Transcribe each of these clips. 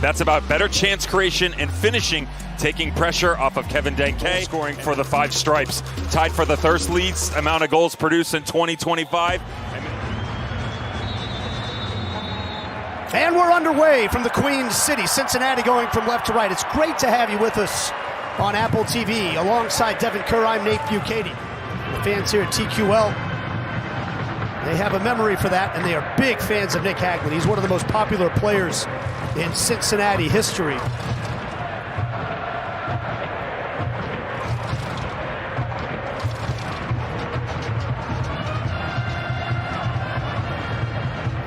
That's about better chance creation and finishing, taking pressure off of Kevin Denke, scoring for the 5 stripes. Tied for the third least amount of goals produced in 2025. And we're underway from the Queen City, Cincinnati, going from left to right. It's great to have you with us on Apple TV. Alongside Devin Kerr, I'm Nate Bukaty. The fans here at TQL, they have a memory for that, and they are big fans of Nick Haglund. He's one of the most popular players in Cincinnati history.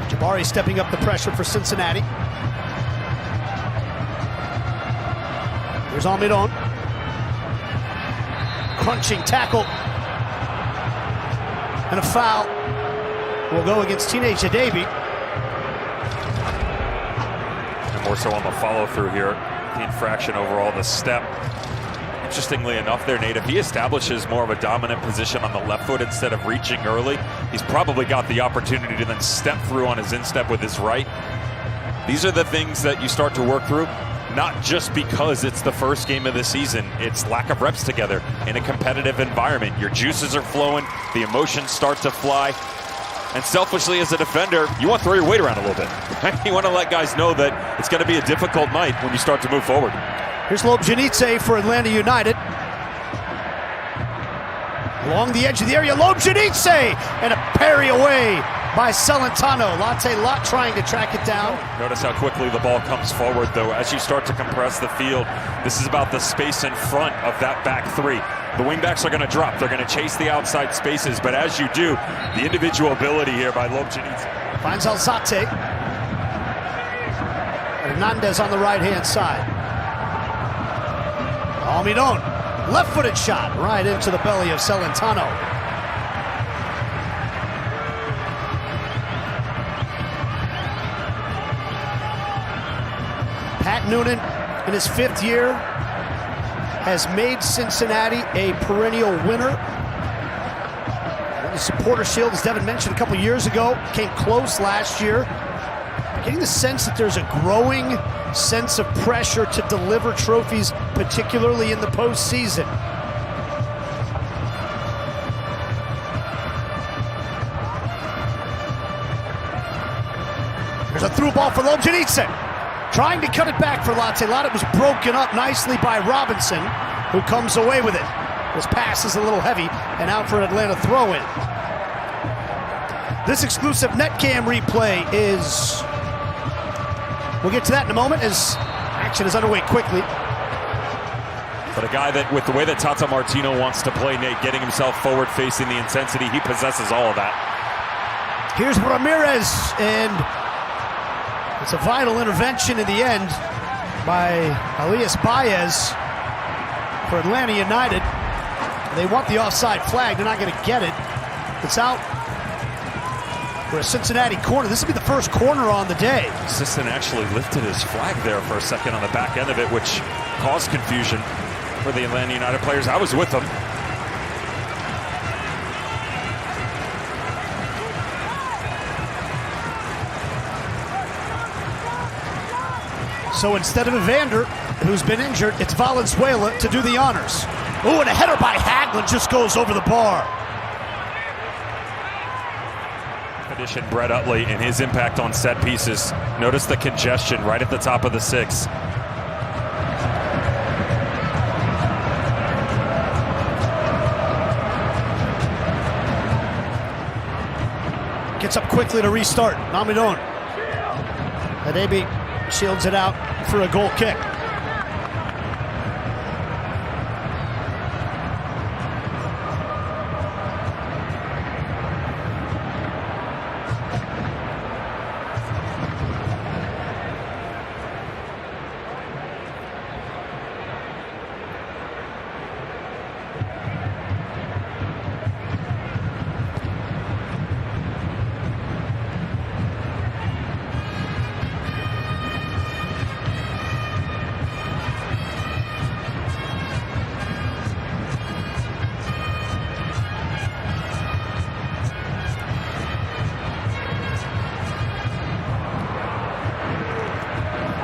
Jabari stepping up the pressure for Cincinnati. Here's Almiron. Crunching tackle. And a foul will go against Teenage Adebi. And more so on the follow-through here. The infraction overall, the step. Interestingly enough there, Nate, if he establishes more of a dominant position on the left foot instead of reaching early, he's probably got the opportunity to then step through on his instep with his right. These are the things that you start to work through, not just because it's the first game of the season. It's lack of reps together in a competitive environment. Your juices are flowing, the emotions start to fly. And selfishly as a defender, you want to throw your weight around a little bit. You want to let guys know that it's going to be a difficult night when you start to move forward. Here's Lobjanidze for Atlanta United. Along the edge of the area, Lobjanidze! And a parry away by Celentano. Latte Lott trying to track it down. Notice how quickly the ball comes forward, though. As you start to compress the field, this is about the space in front of that back 3. The wingbacks are going to drop. They're going to chase the outside spaces, but as you do, the individual ability here by Lobjanidze. Finds Alzate. Hernandez on the right-hand side. Almiron, left-footed shot right into the belly of Celentano. Pat Noonan, in his 5th year, has made Cincinnati a perennial winner. The Supporter Shield, as Devin mentioned a couple years ago, came close last year. Getting the sense that there's a growing sense of pressure to deliver trophies, particularly in the postseason. There's a through ball for Lobjanidze. Trying to cut it back for Latte Lott. It was broken up nicely by Robinson, who comes away with it. This pass is a little heavy, and out for an Atlanta throw-in. This exclusive NetCam replay is... We'll get to that in a moment as action is underway quickly. But a guy that, with the way that Tata Martino wants to play, Nate, getting himself forward, facing the intensity, he possesses all of that. Here's Ramirez, and it's a vital intervention in the end by Elias Baez for Atlanta United. They want the offside flag. They're not going to get it. It's out for a Cincinnati corner. This will be the first corner on the day. Assistant actually lifted his flag there for a second on the back end of it, which caused confusion for the Atlanta United players. I was with them. So instead of Evander, who's been injured, it's Valenzuela to do the honors. Oh, and a header by Haglund just goes over the bar. Addition Brett Utley and his impact on set pieces. Notice the congestion right at the top of the 6. Gets up quickly to restart. Almiron. Adebi shields it out for a goal kick.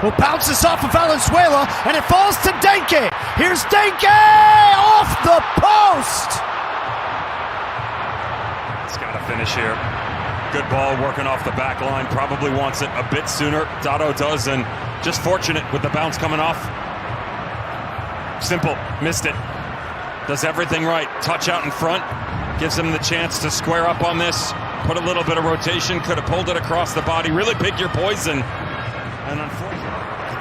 who bounces off of Valenzuela, and it falls to Denke. Here's Denke off the post. It's got to finish here. Good ball working off the back line. Probably wants it a bit sooner. Dotto does, and just fortunate with the bounce coming off. Simple, missed it. Does everything right. Touch out in front. Gives him the chance to square up on this. Put a little bit of rotation. Could have pulled it across the body. Really pick your poison. And unfortunately,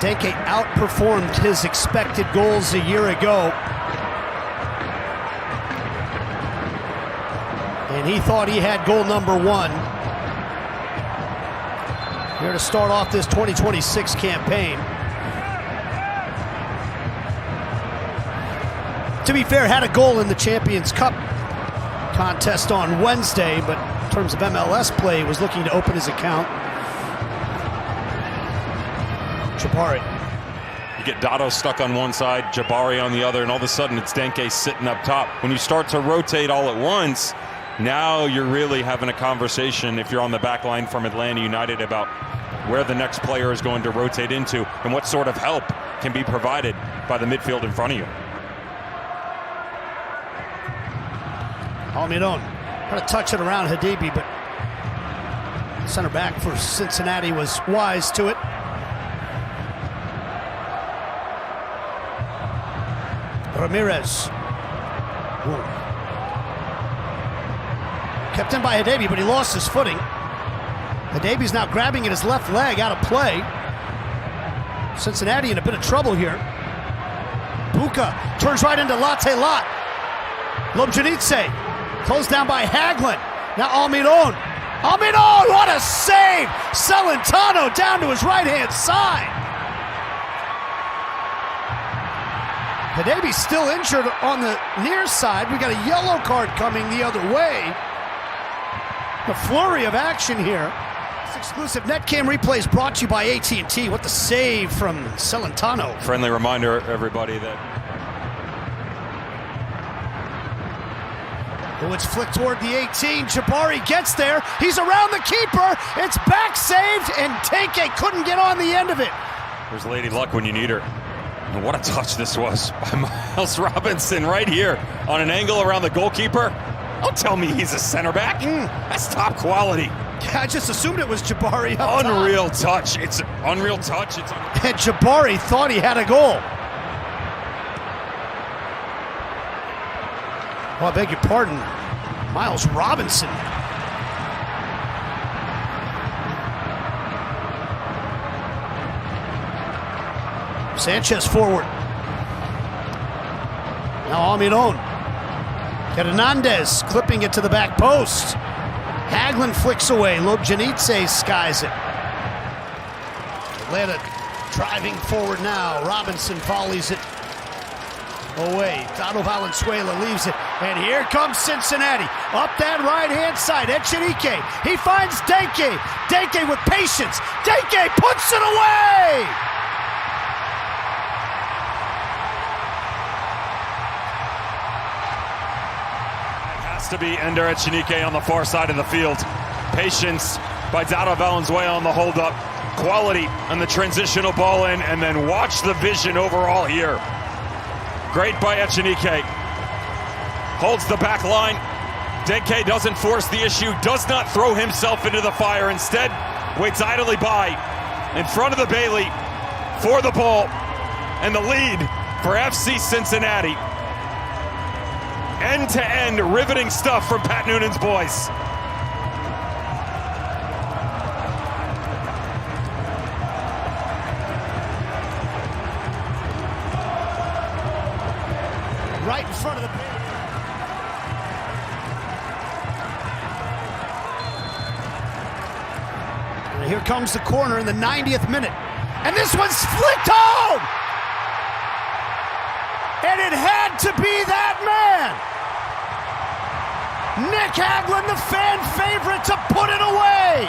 Denke outperformed his expected goals a year ago. And he thought he had goal number 1. Here to start off this 2026 campaign. To be fair, had a goal in the Champions Cup contest on Wednesday, but in terms of MLS play, was looking to open his account. Jabari. you get Dotto stuck on one side, Jabari on the other, and all of a sudden it's Denke sitting up top. When you start to rotate all at once, now you're really having a conversation, if you're on the back line from Atlanta United, about where the next player is going to rotate into and what sort of help can be provided by the midfield in front of you. Almiron trying to touch it around Habibi, but center back for Cincinnati was wise to it. Ramirez. Ooh. Kept in by Habibi, but he lost his footing. Habibi's now grabbing at his left leg, out of play. Cincinnati in a bit of trouble here. Buka turns right into Latte Lot. Lobjanidze closed down by Haglund. Now Almiron. Almiron, what a save! Celentano down to his right-hand side. Habibi's still injured on the near side. We got a yellow card coming the other way. The flurry of action here. This exclusive Netcam replay is brought to you by AT&T. What the save from Celentano. Friendly reminder, everybody, that Oh, it's flicked toward the 18. Jabari gets there. He's around the keeper. It's back saved, and Denke couldn't get on the end of it. there's Lady Luck when you need her. And what a touch this was by Miles Robinson right here on an angle around the goalkeeper. Don't tell me he's a center back. That's top quality. Yeah, I just assumed it was Jabari up Unreal top. touch. It's unreal touch. And Jabari thought he had a goal. Oh, I beg your pardon. Miles Robinson. Sanchez forward. Now Almiron. Hernandez clipping it to the back post. Haglund flicks away. Lobjanidze skies it. Atlanta driving forward now. Robinson volleys it away. Dotto Valenzuela leaves it. And here comes Cincinnati. Up that right-hand side. Echenique. He finds Denke. Denke with patience. Denke puts it away! To be Ender Echenique on the far side of the field. Patience by Dotto Valenzuela on the hold-up. Quality on the transitional ball in, and then watch the vision overall here. Great by Echenique. Holds the back line. Denke doesn't force the issue, does not throw himself into the fire. Instead, waits idly by in front of the Bailey for the ball. And the lead for FC Cincinnati. End-to-end riveting stuff from Pat Noonan's boys. Right in front of the pin. And here comes the corner in the 90th minute. And this one's flicked home! And it had to be that man! Nick Haglund, the fan favorite, to put it away!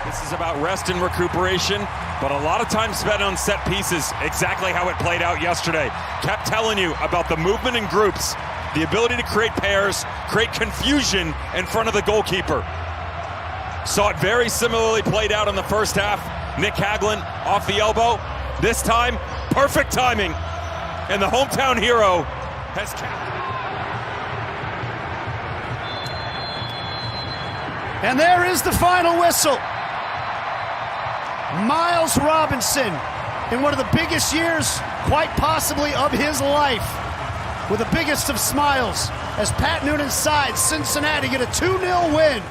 This is about rest and recuperation, but a lot of time spent on set pieces, exactly how it played out yesterday. Kept telling you about the movement in groups, the ability to create pairs, create confusion in front of the goalkeeper. Saw it very similarly played out in the first half. Nick Haglund off the elbow. This time, perfect timing. And the hometown hero has capped. And there is the final whistle. Miles Robinson, in one of the biggest years, quite possibly of his life, with the biggest of smiles, as Pat Noonan's side, Cincinnati, get a 2-0 win.